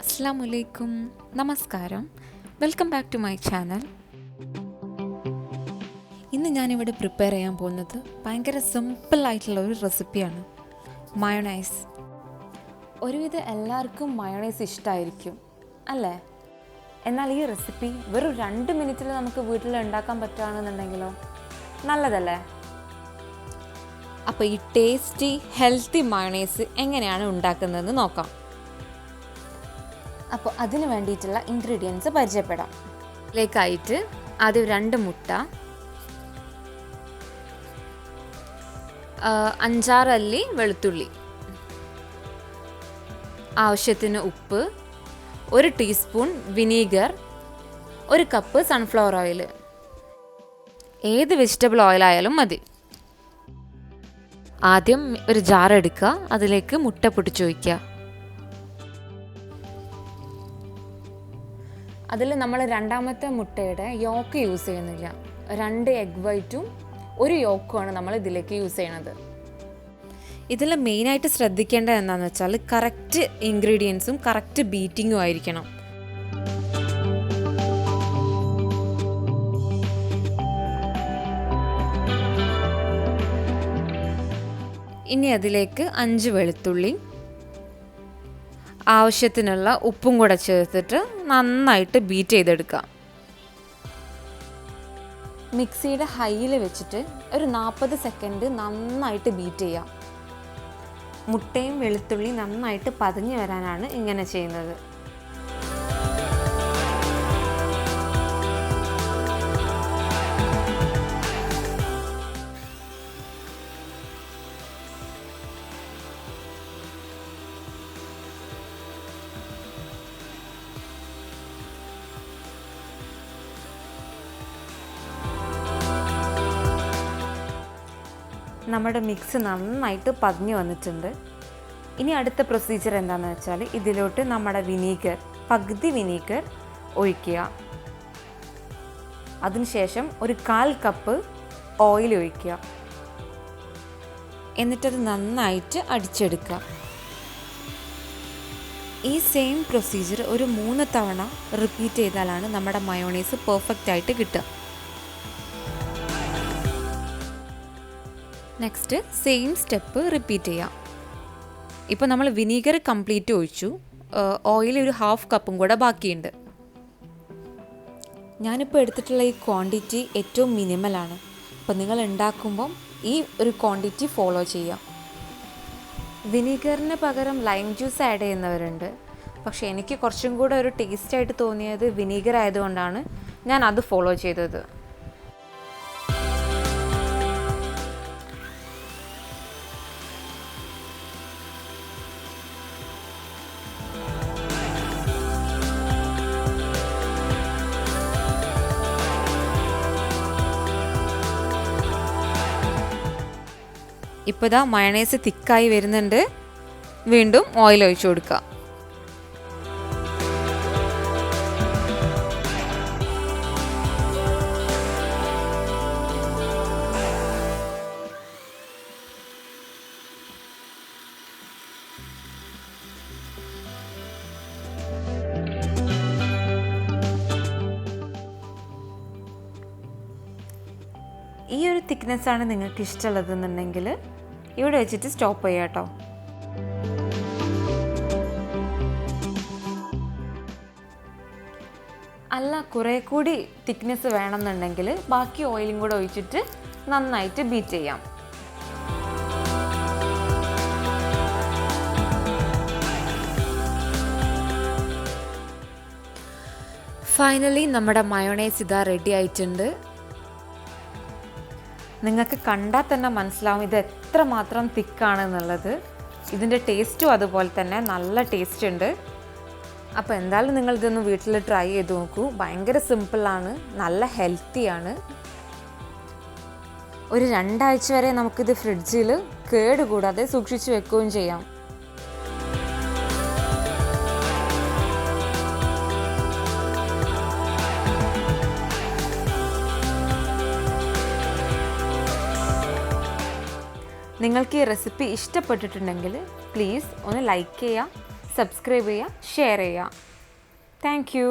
അസ്സലാമു നമസ്കാരം. Welcome back to my channel. ഇന്ന് ഞാനിവിടെ പ്രിപ്പയർ ചെയ്യാൻ പോകുന്നത് ഭയങ്കര സിമ്പിളായിട്ടുള്ള ഒരു റെസിപ്പിയാണ്, മയോണൈസ്. ഒരുവിധം എല്ലാവർക്കും മയോണൈസ് ഇഷ്ടമായിരിക്കും അല്ലേ? എന്നാൽ ഈ റെസിപ്പി വെറും 2 മിനിറ്റിൽ നമുക്ക് വീട്ടിൽ ഉണ്ടാക്കാൻ പറ്റുകയാണെന്നുണ്ടെങ്കിലോ നല്ലതല്ലേ? അപ്പോൾ ഈ ടേസ്റ്റി ഹെൽത്തി മയോണൈസ് എങ്ങനെയാണ് ഉണ്ടാക്കുന്നതെന്ന് നോക്കാം. അപ്പോൾ അതിന് വേണ്ടിയിട്ടുള്ള ഇൻഗ്രീഡിയൻസ് പരിചയപ്പെടാം. ഇതിലേക്കായിട്ട് ആദ്യം 2 മുട്ട, 5-6 അല്ലി വെളുത്തുള്ളി, ആവശ്യത്തിന് ഉപ്പ്, 1 teaspoon vinegar, 1 cup sunflower oil. ഏത് വെജിറ്റബിൾ ഓയിലായാലും മതി. ആദ്യം ഒരു ജാർ എടുക്കുക, അതിലേക്ക് മുട്ട പൊട്ടിച്ച് ഒഴിക്കുക. അതിൽ നമ്മൾ രണ്ടാമത്തെ മുട്ടയുടെ യോക്ക് യൂസ് ചെയ്യുന്നില്ല. 2 എഗ് വൈറ്റും 1 യോക്കുമാണ് നമ്മൾ ഇതിലേക്ക് യൂസ് ചെയ്യണത്. ഇതിൽ മെയിനായിട്ട് ശ്രദ്ധിക്കേണ്ടത് എന്താണെന്ന് വെച്ചാൽ കറക്റ്റ് ഇൻഗ്രീഡിയൻസും കറക്റ്റ് ബീറ്റിങ്ങും ആയിരിക്കണം. ഇനി അതിലേക്ക് 5 വെളുത്തുള്ളി, ആവശ്യത്തിനുള്ള ഉപ്പും കൂടെ ചേർത്തിട്ട് നന്നായിട്ട് ബീറ്റ് ചെയ്തെടുക്കാം. മിക്സിയുടെ ഹൈയിൽ വെച്ചിട്ട് ഒരു 40 സെക്കൻഡ് നന്നായിട്ട് ബീറ്റ് ചെയ്യാം. മുട്ടയും വെളുത്തുള്ളി നന്നായിട്ട് പതഞ്ഞു വരാനാണ് ഇങ്ങനെ ചെയ്യുന്നത്. നമ്മുടെ മിക്സ് നന്നായിട്ട് പതഞ്ഞു വന്നിട്ടുണ്ട്. ഇനി അടുത്ത പ്രൊസീജിയർ എന്താണെന്ന് വെച്ചാൽ ഇതിലോട്ട് നമ്മുടെ വിനീഗർ, പകുതി വിനീഗർ ഒഴിക്കുക. അതിനുശേഷം ഒരു 1/4 കപ്പ് ഓയിൽ ഒഴിക്കുക. എന്നിട്ടത് നന്നായിട്ട് അടിച്ചെടുക്കുക. ഈ സെയിം പ്രൊസീജിയർ ഒരു 3 തവണ റിപ്പീറ്റ് ചെയ്താലാണ് നമ്മുടെ മയോണൈസ് പെർഫെക്റ്റ് ആയിട്ട് കിട്ടുക. നെക്സ്റ്റ് സെയിം സ്റ്റെപ്പ് റിപ്പീറ്റ് ചെയ്യാം. ഇപ്പോൾ നമ്മൾ വിനീഗർ കംപ്ലീറ്റ് ഒഴിച്ചു, ഓയിൽ ഒരു 1/2 കപ്പും കൂടെ ബാക്കിയുണ്ട്. ഞാനിപ്പോൾ എടുത്തിട്ടുള്ള ഈ ക്വാണ്ടിറ്റി ഏറ്റവും മിനിമലാണ്. അപ്പോൾ നിങ്ങൾ ഉണ്ടാക്കുമ്പം ഈ ഒരു ക്വാണ്ടിറ്റി ഫോളോ ചെയ്യാം. വിനീഗറിന് പകരം ലൈം ജ്യൂസ് ആഡ് ചെയ്യുന്നവരുണ്ട്. പക്ഷേ എനിക്ക് കുറച്ചും കൂടെ ഒരു ടേസ്റ്റായിട്ട് തോന്നിയത് വിനീഗർ ആയതുകൊണ്ടാണ് ഞാൻ അത് ഫോളോ ചെയ്തത്. ഇപ്പോൾ ഇതാ മയോണൈസ് തിക്കായി വരുന്നുണ്ട്. വീണ്ടും ഓയിൽ ഒഴിച്ചു കൊടുക്കുക. ഈ ഒരു തിക്നെസ്സാണ് നിങ്ങൾക്ക് ഇഷ്ടമുള്ളതെന്നുണ്ടെങ്കിൽ ഇവിടെ വെച്ചിട്ട് സ്റ്റോപ്പ് ചെയ്യാം കേട്ടോ. അല്ല, കുറേ കൂടി തിക്നെസ് വേണമെന്നുണ്ടെങ്കിൽ ബാക്കി ഓയിലും കൂടെ ഒഴിച്ചിട്ട് നന്നായിട്ട് ബീറ്റ് ചെയ്യാം. ഫൈനലി നമ്മുടെ മയോണൈസ് ഇതാ റെഡി ആയിട്ടുണ്ട്. നിങ്ങൾക്ക് കണ്ടാൽ തന്നെ മനസ്സിലാവും ഇത് എത്രമാത്രം തിക്കാണെന്നുള്ളത്. ഇതിൻ്റെ ടേസ്റ്റും അതുപോലെ തന്നെ നല്ല ടേസ്റ്റ് ഉണ്ട്. അപ്പോൾ എന്തായാലും നിങ്ങളിതൊന്ന് വീട്ടിൽ ട്രൈ ചെയ്ത് നോക്കൂ. ഭയങ്കര സിമ്പിളാണ്, നല്ല ഹെൽത്തിയാണ്. ഒരു 2 ആഴ്ച വരെ നമുക്കിത് ഫ്രിഡ്ജിൽ കേടുകൂടാതെ സൂക്ഷിച്ച് വെക്കുകയും ചെയ്യാം. നിങ്ങൾക്ക് ഈ റെസിപ്പി ഇഷ്ടപ്പെട്ടിട്ടുണ്ടെങ്കിൽ പ്ലീസ് ഒന്ന് ലൈക്ക് ചെയ്യുക, സബ്സ്ക്രൈബ് ചെയ്യുക, ഷെയർ ചെയ്യുക. Thank you.